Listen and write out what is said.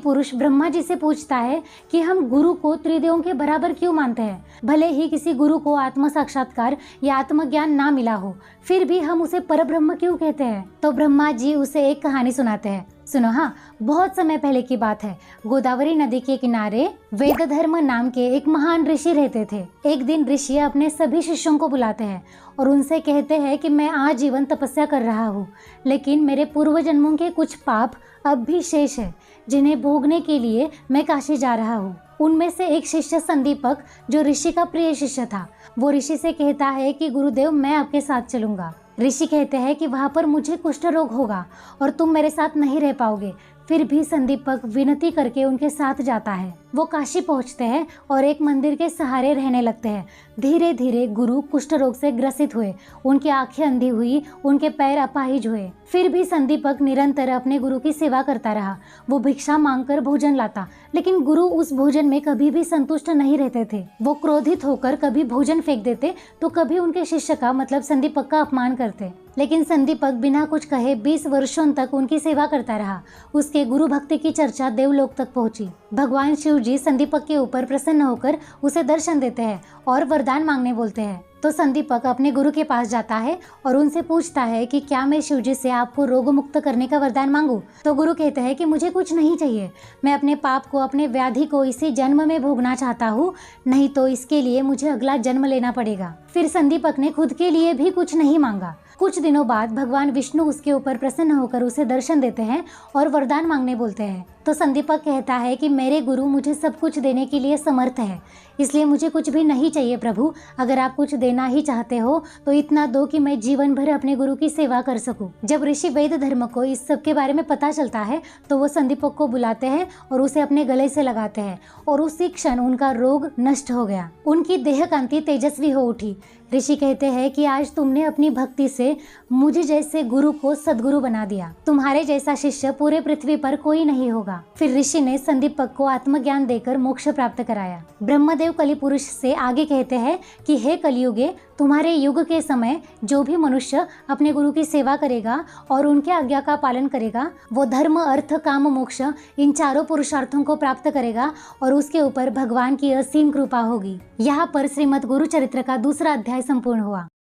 पुरुष ब्रह्मा जी से पूछता है कि हम गुरु को त्रिदेवों के बराबर क्यों मानते हैं। भले ही किसी गुरु को आत्म साक्षात्कार या आत्मज्ञान ना मिला हो, फिर भी हम उसे परब्रह्म क्यों कहते हैं। तो ब्रह्मा जी उसे एक कहानी सुनाते हैं। सुनो हाँ, बहुत समय पहले की बात है। गोदावरी नदी के किनारे वेदधर्म नाम के एक महान ऋषि रहते थे। एक दिन ऋषि अपने सभी शिष्यों को बुलाते हैं और उनसे कहते हैं कि मैं आजीवन तपस्या कर रहा हूँ, लेकिन मेरे पूर्व जन्मों के कुछ पाप अब भी शेष है, जिन्हें भोगने के लिए मैं काशी जा रहा हूँ। उनमें से एक शिष्य संदीपक, जो ऋषि का प्रिय शिष्य था, वो ऋषि से कहता है कि गुरुदेव, मैं आपके साथ चलूंगा। ऋषि कहते हैं कि वहाँ पर मुझे कुष्ठ रोग होगा और तुम मेरे साथ नहीं रह पाओगे। फिर भी संदीपक विनती करके उनके साथ जाता है। वो काशी पहुँचते हैं और एक मंदिर के सहारे रहने लगते हैं। धीरे धीरे गुरु कुष्ठ रोग से ग्रसित हुए, उनकी आंखें अंधी हुई, उनके पैर अपाहिज हुए। फिर भी संदीपक निरंतर अपने गुरु की सेवा करता रहा। वो भिक्षा मांगकर भोजन लाता, लेकिन गुरु उस भोजन में कभी भी संतुष्ट नहीं रहते थे। वो क्रोधित होकर कभी भोजन फेंक देते तो कभी उनके शिष्य का मतलब संदीपक का अपमान करते। लेकिन संदीपक बिना कुछ कहे 20 वर्षों तक उनकी सेवा करता रहा। उसके गुरु भक्ति की चर्चा देवलोक तक पहुंची। भगवान शिव जी संदीपक के ऊपर प्रसन्न होकर उसे दर्शन देते हैं और वरदान मांगने बोलते हैं। तो संदीपक अपने गुरु के पास जाता है और उनसे पूछता है कि क्या मैं शिव जी से आपको रोग मुक्त करने का वरदान मांगू। तो गुरु कहते हैं कि मुझे कुछ नहीं चाहिए, मैं अपने पाप को, अपने व्याधि को इसी जन्म में भोगना चाहता हूँ, नहीं तो इसके लिए मुझे अगला जन्म लेना पड़ेगा। फिर संदीपक ने खुद के लिए भी कुछ नहीं मांगा। कुछ दिनों बाद भगवान विष्णु उसके ऊपर प्रसन्न होकर उसे दर्शन देते हैं और वरदान मांगने बोलते हैं। तो संदीपक कहता है कि मेरे गुरु मुझे सब कुछ देने के लिए समर्थ है, इसलिए मुझे कुछ भी नहीं चाहिए प्रभु। अगर आप कुछ देना ही चाहते हो तो इतना दो कि मैं जीवन भर अपने गुरु की सेवा कर सकूं। जब ऋषि वेद धर्म को इस सब के बारे में पता चलता है तो वो संदीपक को बुलाते हैं और उसे अपने गले से लगाते हैं और उसी क्षण उनका रोग नष्ट हो गया। उनकी देह कांति तेजस्वी हो उठी। ऋषि कहते हैं कि आज तुमने अपनी भक्ति से मुझे जैसे गुरु को सद्गुरु बना दिया। तुम्हारे जैसा शिष्य पूरे पृथ्वी पर कोई नहीं होगा। फिर ऋषि ने संदीपक को आत्मज्ञान देकर मोक्ष प्राप्त कराया। ब्रह्मदेव कलिपुरुष से आगे कहते हैं कि हे कलियुगे, तुम्हारे युग के समय जो भी मनुष्य अपने गुरु की सेवा करेगा और उनके आज्ञा का पालन करेगा, वो धर्म, अर्थ, काम, मोक्ष इन चारों पुरुषार्थों को प्राप्त करेगा और उसके ऊपर भगवान की असीम कृपा होगी। यहाँ पर श्रीमद् गुरु चरित्र का दूसरा अध्याय संपूर्ण हुआ।